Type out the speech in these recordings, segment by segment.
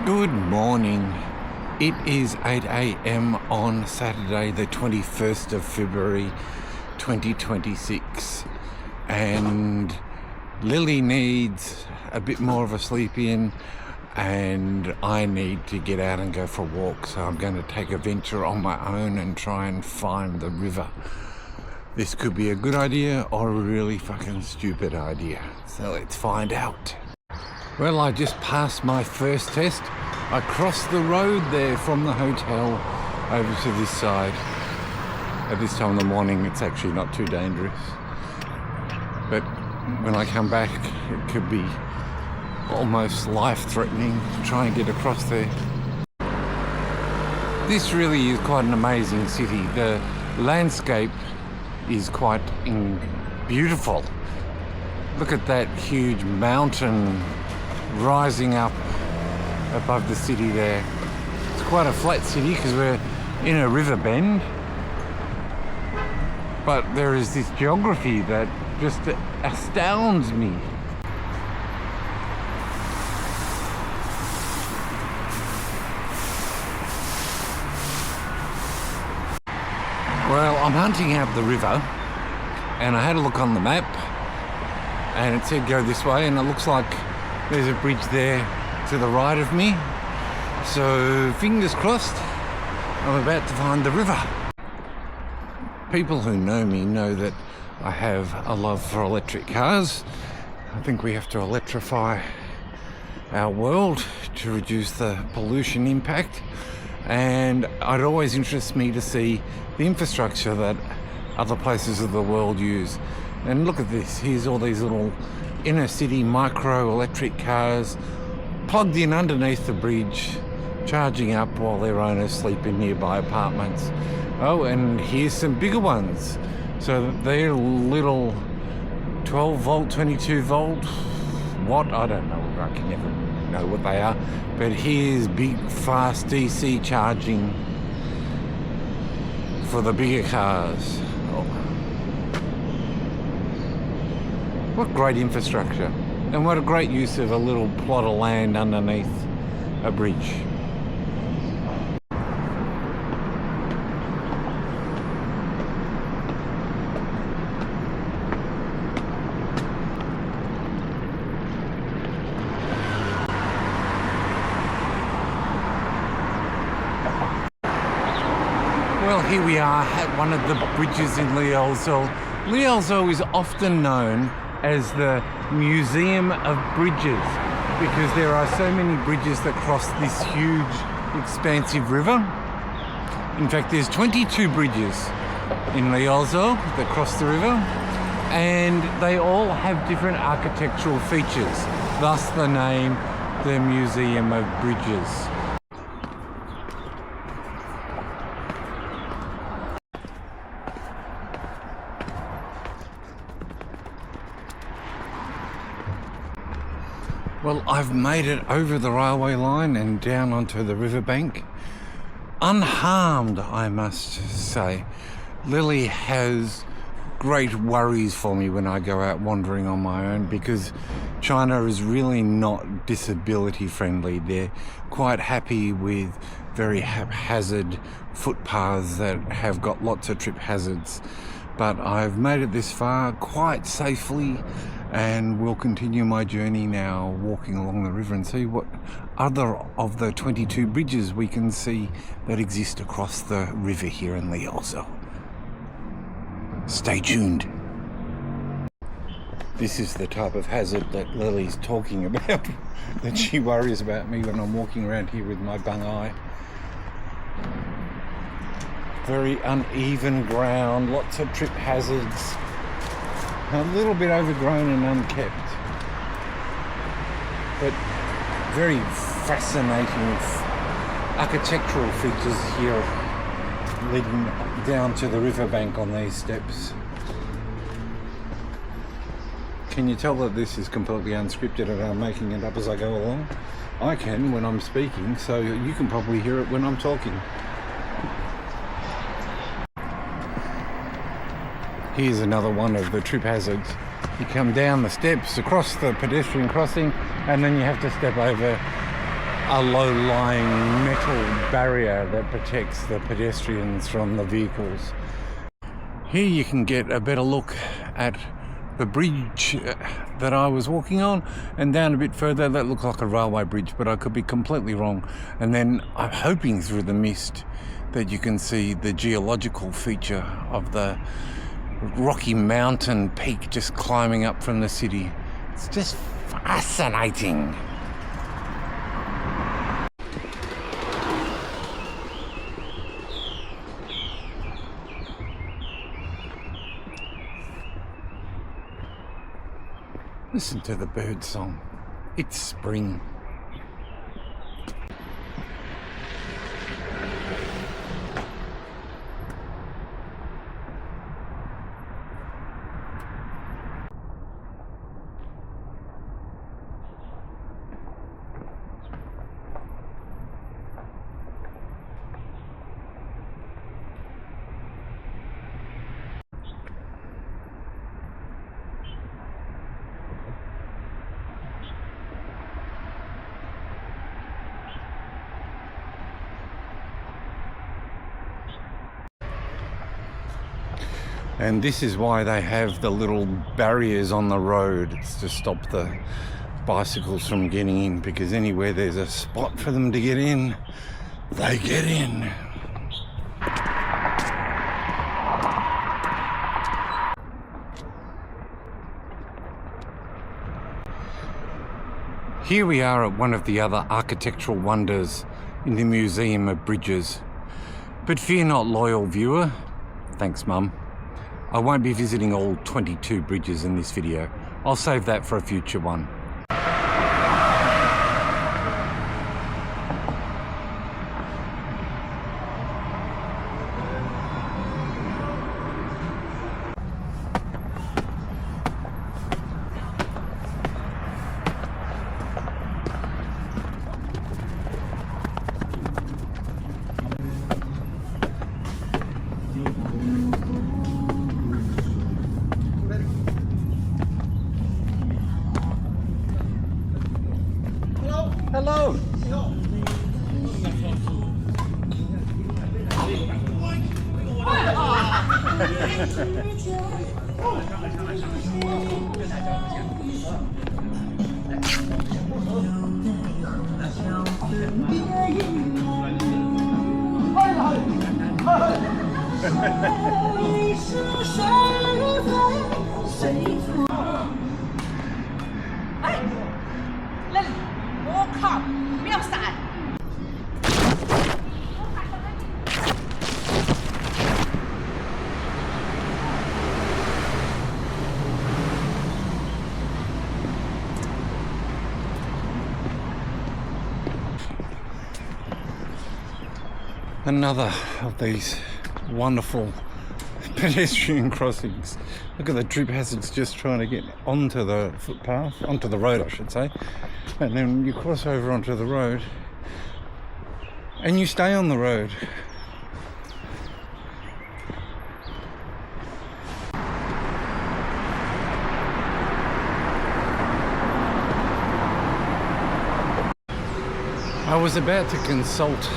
Good morning. It is 8 a.m. on Saturday, the 21st of February 2026, and Lily needs a bit more of a sleep in, and I need to get out and go for a walk, so I'm going to take a venture on my own and try and find the river. This could be a good idea or a really fucking stupid idea, so let's find out. Well, I just passed my first test. I crossed the road there from the hotel over to this side. At this time of the morning, it's actually not too dangerous. But when I come back, it could be almost life-threatening to try and get across there. This really is quite an amazing city. The landscape is quite beautiful. Look at that huge mountain rising up above the city there. It's quite a flat city because we're in a river bend, but there is this geography that just astounds me. Well, I'm hunting out the river, and I had a look on the map and it said go this way, and it looks like there's a bridge there to the right of me, so fingers crossed I'm about to find the river. People who know me know that I have a love for electric cars. I think we have to electrify our world to reduce the pollution impact, and it always interests me to see the infrastructure that other places of the world use. And look at this, here's all these little inner city micro electric cars plugged in underneath the bridge, charging up while their owners sleep in nearby apartments. Oh, and here's some bigger ones. So they're little 12 volt, 22 volt, what? I don't know, I can never know what they are. But here's big fast DC charging for the bigger cars. What great infrastructure, and what a great use of a little plot of land underneath a bridge. Well, here we are at one of the bridges in Liuzhou. Liuzhou is often known as the Museum of Bridges because there are so many bridges that cross this huge, expansive river. In fact, there's 22 bridges in Liuzhou that cross the river, and they all have different architectural features, thus the name, the Museum of Bridges. Well, I've made it over the railway line and down onto the riverbank. Unharmed, I must say. Lily has great worries for me when I go out wandering on my own because China is really not disability friendly. They're quite happy with very haphazard footpaths that have got lots of trip hazards. But I've made it this far quite safely, and we'll continue my journey now walking along the river and see what other of the 22 bridges we can see that exist across the river here in Liuzhou. Stay tuned. This is the type of hazard that Lily's talking about, that she worries about me when I'm walking around here with my bung eye. Very uneven ground, lots of trip hazards, a little bit overgrown and unkept, but very fascinating architectural features here leading down to the riverbank on these steps. Can you tell that this is completely unscripted and I'm making it up as I go along? I can when I'm speaking, so you can probably hear it when I'm talking. Here's another one of the trip hazards. You come down the steps across the pedestrian crossing, and then you have to step over a low-lying metal barrier that protects the pedestrians from the vehicles. Here you can get a better look at the bridge that I was walking on, and down a bit further that looked like a railway bridge, but I could be completely wrong. And then I'm hoping through the mist that you can see the geological feature of the Rocky Mountain peak just climbing up from the city. It's just fascinating. Listen to the bird song. It's spring. And this is why they have the little barriers on the road. It's to stop the bicycles from getting in, because anywhere there's a spot for them to get in, they get in. Here we are at one of the other architectural wonders in the Museum of Bridges. But fear not, loyal viewer. Thanks, Mum. I won't be visiting all 22 bridges in this video. I'll save that for a future one. Hello. Another of these wonderful pedestrian crossings. Look at the trip hazards just trying to get onto the footpath, onto the road I should say, and then you cross over onto the road and you stay on the road. I was about to consult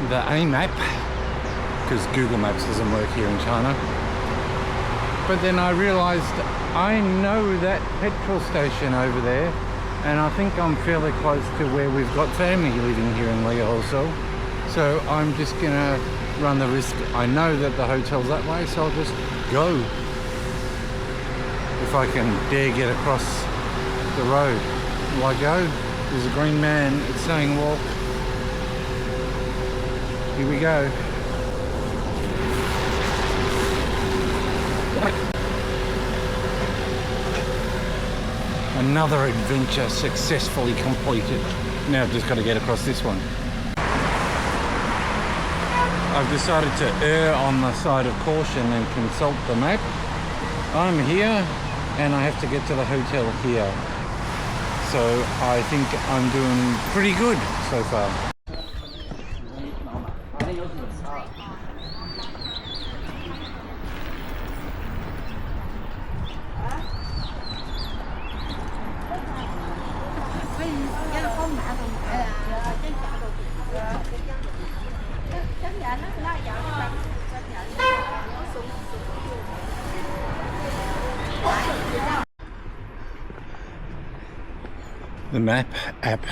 the A map because Google Maps doesn't work here in China, but then I realized I know that petrol station over there, and I think I'm fairly close to where we've got family living here in Liuzhou, so I'm just gonna run the risk. I know that the hotel's that way, so I'll just go if I can dare get across the road. Will I go? There's a green man, it's saying walk. Here we go. Another adventure successfully completed. Now I've just got to get across this one. I've decided to err on the side of caution and consult the map. I'm here and I have to get to the hotel here. So I think I'm doing pretty good so far. The map app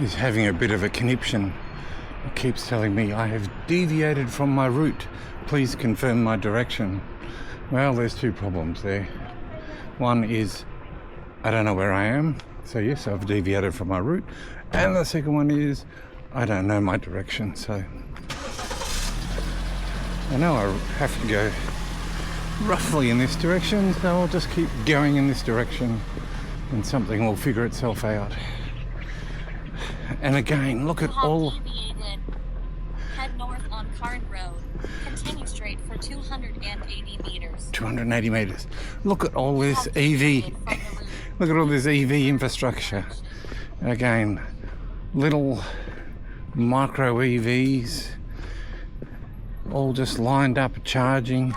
is having a bit of a conniption. It keeps telling me I have deviated from my route. Please confirm my direction. Well, there's two problems there. One is I don't know where I am, so yes, I've deviated from my route. And the second one is I don't know my direction, so I know I have to go roughly in this direction, so I'll just keep going in this direction and something will figure itself out. And again, look at all... Head north on Carn Road. Continue straight for 280 meters. 280 meters. Look at all this EV. Look at all this EV infrastructure. Again, little micro EVs, all just lined up charging,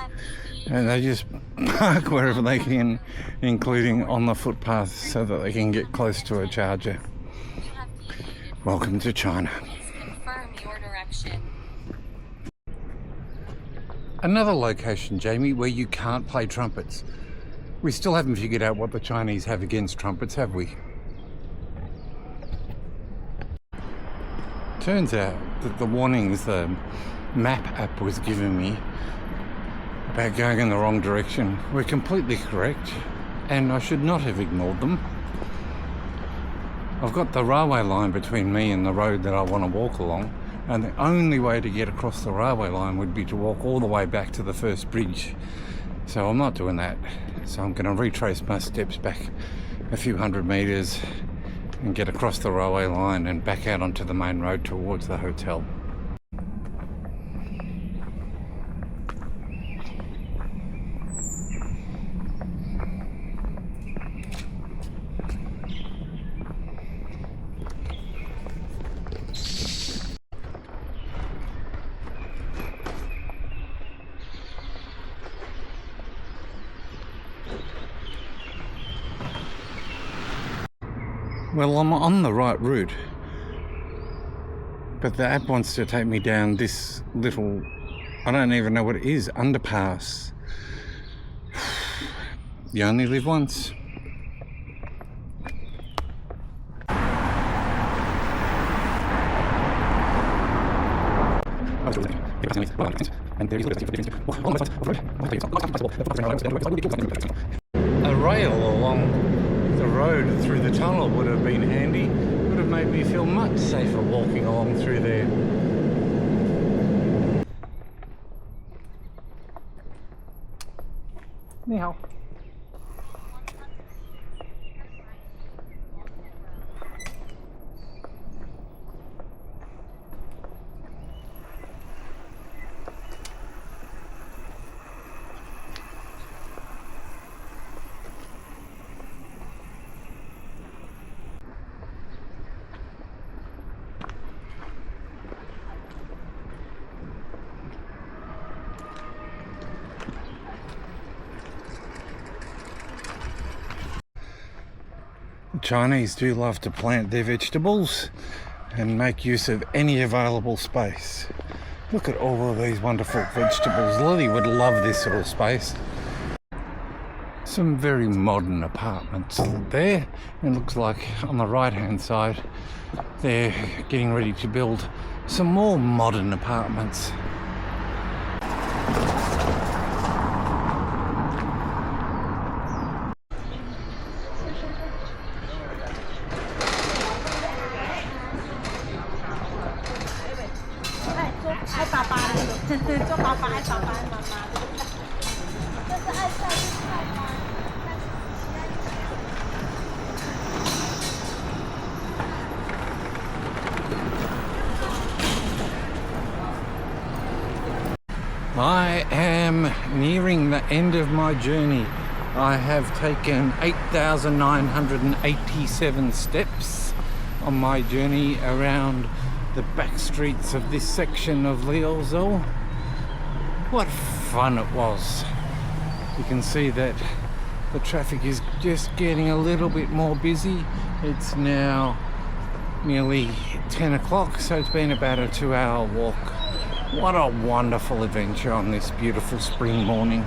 and they just park wherever they can, including on the footpath, so that they can get close to a charger. Welcome to China. Confirm your direction. Another location, Jamie, where you can't play trumpets. We still haven't figured out what the Chinese have against trumpets, have we? Turns out that the warnings the map app was giving me about going in the wrong direction were completely correct, and I should not have ignored them. I've got the railway line between me and the road that I want to walk along, and the only way to get across the railway line would be to walk all the way back to the first bridge. So I'm not doing that. So I'm going to retrace my steps back a few hundred meters and get across the railway line and back out onto the main road towards the hotel. Well, I'm on the right route, but the app wants to take me down this little, I don't even know what it is, underpass. You only live once. A rail along the road through the tunnel would have been handy. Would have made me feel much safer walking along through there. Ni hao. The Chinese do love to plant their vegetables and make use of any available space. Look at all of these wonderful vegetables. Lily would love this sort of space. Some very modern apartments there. It looks like on the right hand side they're getting ready to build some more modern apartments. I am nearing the end of my journey. I have taken 8,987 steps on my journey around the back streets of this section of Liuzhou. What fun it was. You can see that The traffic is just getting a little bit more busy. It's now nearly 10 o'clock, so it's been about a 2-hour walk. What a wonderful adventure on this beautiful spring morning.